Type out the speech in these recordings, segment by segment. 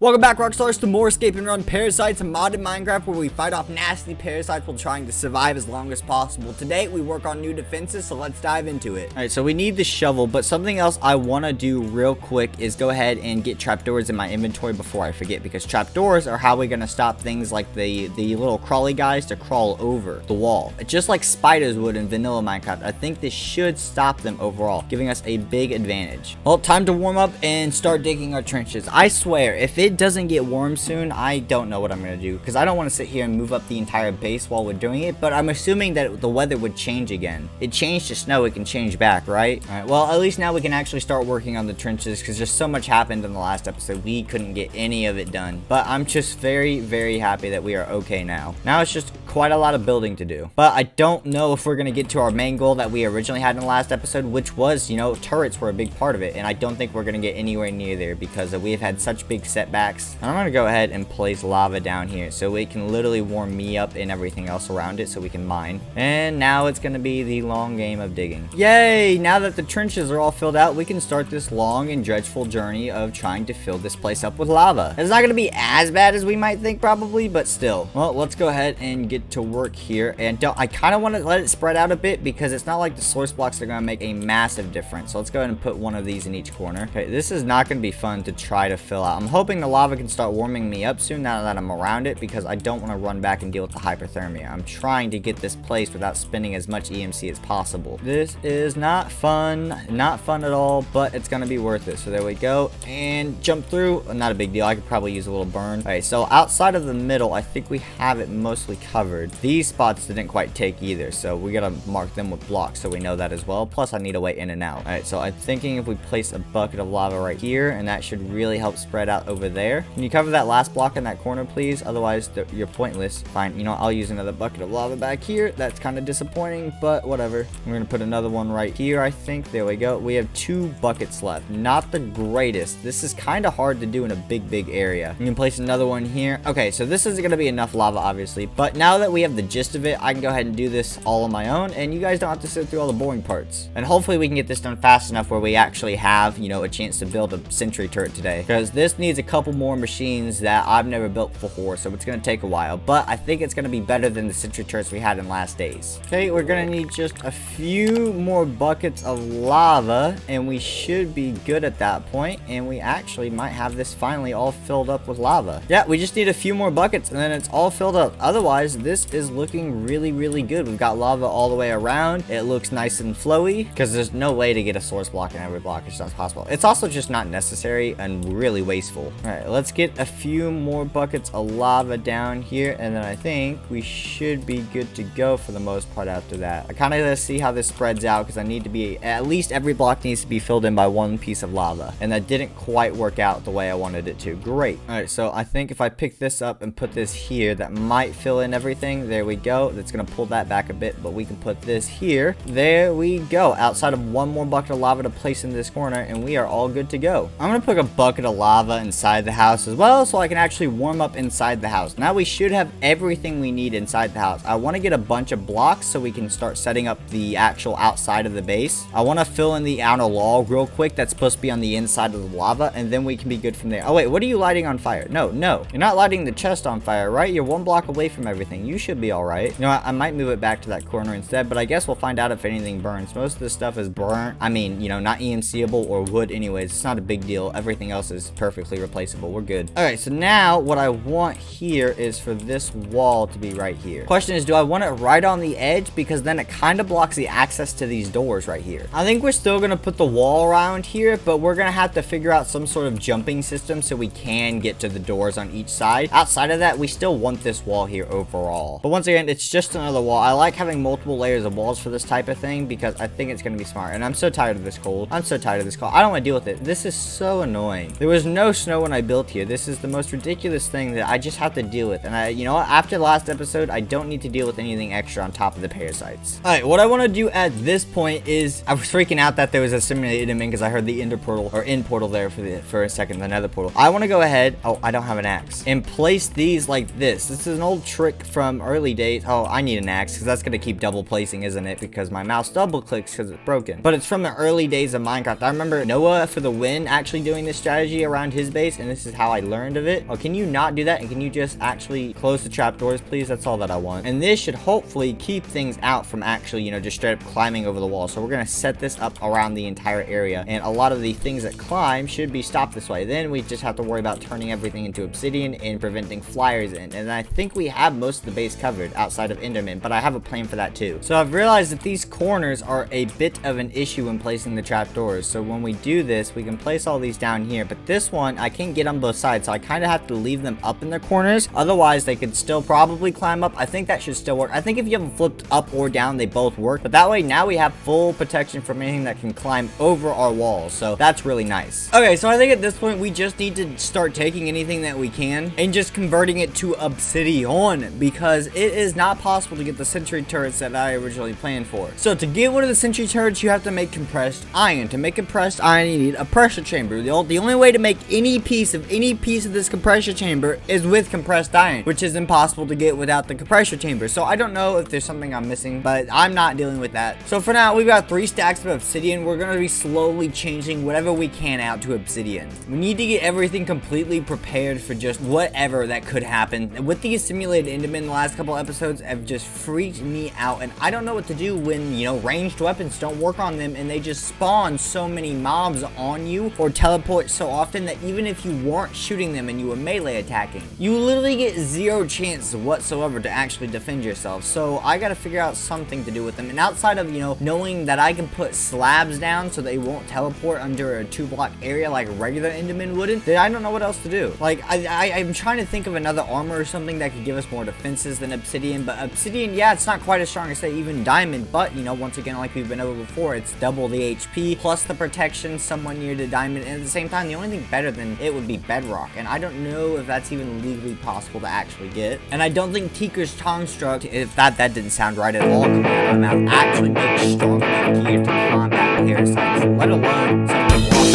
Welcome back, Rockstars, to more Scape and Run Parasites, a modded Minecraft where we fight off nasty parasites while trying to survive as long as possible. Today, we work on new defenses, so let's dive into it. Alright, so we need the shovel, but something else I want to do real quick is go ahead and get trapdoors in my inventory before I forget, because trapdoors are how we're going to stop things like the little crawly guys to crawl over the wall. Just like spiders would in vanilla Minecraft, I think this should stop them overall, giving us a big advantage. Well, time to warm up and start digging our trenches. I swear, if it doesn't get warm soon, I don't know what I'm gonna do, because I don't want to sit here and move up the entire base while we're doing it, but I'm assuming that the weather would change again. It changed to snow, it can change back, right? All right, well, at least now we can actually start working on the trenches, because just so much happened in the last episode, we couldn't get any of it done. But I'm just very, very happy that we are okay now. Now it's just quite a lot of building to do, but I don't know if we're gonna get to our main goal that we originally had in the last episode, which was, you know, turrets were a big part of it, and I don't think we're gonna get anywhere near there because we have had such big setbacks. I'm gonna go ahead and place lava down here so it can literally warm me up and everything else around it so we can mine. And now it's gonna be the long game of digging. Yay! Now that the trenches are all filled out, we can start this long and dreadful journey of trying to fill this place up with lava. It's not gonna be as bad as we might think, probably, but still. Well, let's go ahead and get to work here. And I kind of want to let it spread out a bit because it's not like the source blocks are gonna make a massive difference. So let's go ahead and put one of these in each corner. Okay, this is not gonna be fun to try to fill out. I'm hoping the lava can start warming me up soon now that I'm around it, because I don't want to run back and deal with the hypothermia. I'm trying to get this place without spending as much EMC as possible. This is not fun at all, but it's gonna be worth it. So there we go, and jump through. Not a big deal. I could probably use a little burn. All right, so outside of the middle, I think we have it mostly covered. These spots didn't quite take either, so we gotta mark them with blocks so we know that as well. Plus I need a way in and out. All right, so I'm thinking if we place a bucket of lava right here, and that should really help spread out over there. Can you cover that last block in that corner, please? Otherwise you're pointless. Fine, you know, I'll use another bucket of lava back here. That's kind of disappointing, but whatever. We're gonna put another one right here, I think. There we go. We have 2 buckets left. Not the greatest. This is kind of hard to do in a big area. You can place another one here. Okay, so this isn't gonna be enough lava, obviously, but now that we have the gist of it, I can go ahead and do this all on my own, and you guys don't have to sit through all the boring parts. And hopefully we can get this done fast enough where we actually have, you know, a chance to build a sentry turret today, because this needs a couple more machines that I've never built before, so it's gonna take a while, but I think it's gonna be better than the sentry turrets we had in last days. Okay, we're gonna need just a few more buckets of lava, and we should be good at that point, and we actually might have this finally all filled up with lava. Yeah, we just need a few more buckets, and then it's all filled up. Otherwise, this is looking really good. We've got lava all the way around. It looks nice and flowy, because there's no way to get a source block in every block. It's not possible. It's also just not necessary and really wasteful. All right, let's get a few more buckets of lava down here, and then I think we should be good to go for the most part after that. I kind of gotta see how this spreads out, because I need to be, at least every block needs to be filled in by one piece of lava, and that didn't quite work out the way I wanted it to. Great. All right, so I think if I pick this up and put this here, that might fill in everything. There we go. That's gonna pull that back a bit, but we can put this here. There we go. Outside of one more bucket of lava to place in this corner, and we are all good to go. I'm gonna put a bucket of lava inside the house as well, so I can actually warm up inside the house. Now we should have everything we need inside the house. I want to get a bunch of blocks so we can start setting up the actual outside of the base. I want to fill in the outer wall real quick that's supposed to be on the inside of the lava, and then we can be good from there. Oh wait, what are you lighting on fire? No, you're not lighting the chest on fire, right? You're 1 block away from everything. You should be all right. You know what? I might move it back to that corner instead, but I guess we'll find out if anything burns. Most of this stuff is burnt. I mean, you know, not EMCable or wood anyways. It's not a big deal. Everything else is perfectly replaceable. We're good. All right, so now what I want here is for this wall to be right here. Question is, do I want it right on the edge? Because then it kind of blocks the access to these doors right here. I think we're still gonna put the wall around here, but we're gonna have to figure out some sort of jumping system so we can get to the doors on each side. Outside of that, we still want this wall here overall. But once again, it's just another wall. I like having multiple layers of walls for this type of thing because I think it's gonna be smart. And I'm so tired of this cold. I don't want to deal with it. This is so annoying. There was no snow when I built here. This is the most ridiculous thing that I just have to deal with. And you know what? After the last episode, I don't need to deal with anything extra on top of the parasites. All right, what I want to do at this point is, I was freaking out that there was a simulated enemy because I heard the ender portal or end portal there for a second, the nether portal. I want to go ahead. Oh, I don't have an axe. And place these like this. This is an old trick from from early days. Oh, I need an axe because that's going to keep double placing, isn't it? Because my mouse double clicks because it's broken. But it's from the early days of Minecraft. I remember Noah for the win actually doing this strategy around his base, and this is how I learned of it. Oh, can you not do that? And can you just actually close the trapdoors, please? That's all that I want. And this should hopefully keep things out from actually, you know, just straight up climbing over the wall. So we're going to set this up around the entire area, and a lot of the things that climb should be stopped this way. Then we just have to worry about turning everything into obsidian and preventing flyers in. And I think we have most of the base covered outside of Enderman, but I have a plan for that too. So I've realized that these corners are a bit of an issue when placing the trapdoors. So when we do this, we can place all these down here, but this one I can't get on both sides, so I kind of have to leave them up in their corners. Otherwise they could still probably climb up. I think that should still work. I think if you have them flipped up or down, they both work, but that way now we have full protection from anything that can climb over our walls. So that's really nice. Okay, so I think at this point we just need to start taking anything that we can and just converting it to obsidian, because it is not possible to get the sentry turrets that I originally planned for. So to get one of the sentry turrets, you have to make compressed iron. To make compressed iron, you need a pressure chamber. The only way to make any piece of this compressor chamber is with compressed iron, which is impossible to get without the compressor chamber. So I don't know if there's something I'm missing, but I'm not dealing with that. So for now, we've got 3 stacks of obsidian. We're going to be slowly changing whatever we can out to obsidian. We need to get everything completely prepared for just whatever that could happen. With these simulated Endermen, the last couple episodes have just freaked me out, and I don't know what to do when, you know, ranged weapons don't work on them and they just spawn so many mobs on you or teleport so often that even if you weren't shooting them and you were melee attacking, you literally get 0 chance whatsoever to actually defend yourself. So I gotta figure out something to do with them, and outside of, you know, knowing that I can put slabs down so they won't teleport under a 2-block area like regular Endermen wouldn't, then I don't know what else to do. Like, I'm trying to think of another armor or something that could give us more defenses than obsidian, but obsidian, yeah, it's not quite as strong as, say, even diamond, but, you know, once again, like we've been over before, it's double the HP plus the protection somewhat near to diamond, and at the same time, the only thing better than it would be bedrock, and I don't know if that's even legally possible to actually get. And I don't think Teaker's Construct, if that didn't sound right at all coming out of my mouth, actually makes strong enough gear to combat parasites, let alone something walking.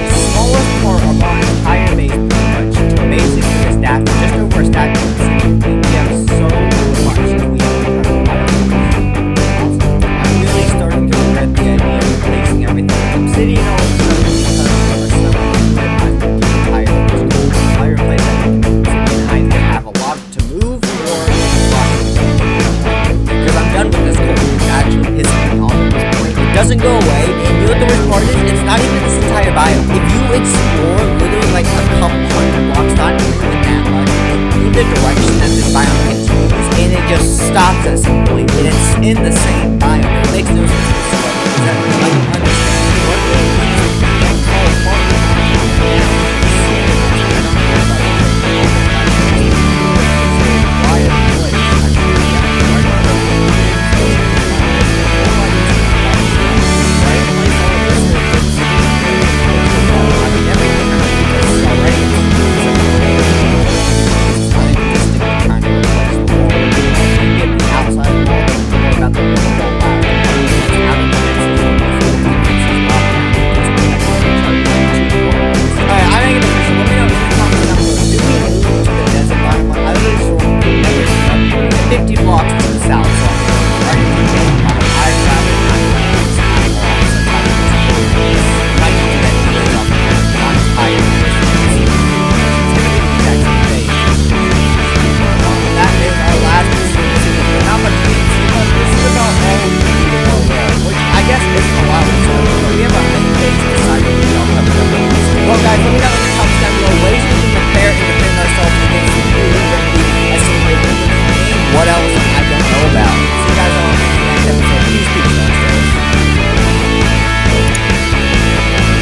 The smallest part of our entire base, pretty much, basically is stacked just over a stack of obsidian. We have so much that we have to I'm really starting to regret the idea of replacing everything with obsidian all of a sudden because of our stomach. I'm tired of this cold fireplace. I either have a lot to move or because I'm done with this cold. It's actually pissing me off at this point. It doesn't go away, and you know what the worst part is? It's not even this entire biome. If you explore literally like a couple hundred blocks, not even that much, in the direction that this biome continues, and it just stops at some point, and it's in the same biome. It makes no sense.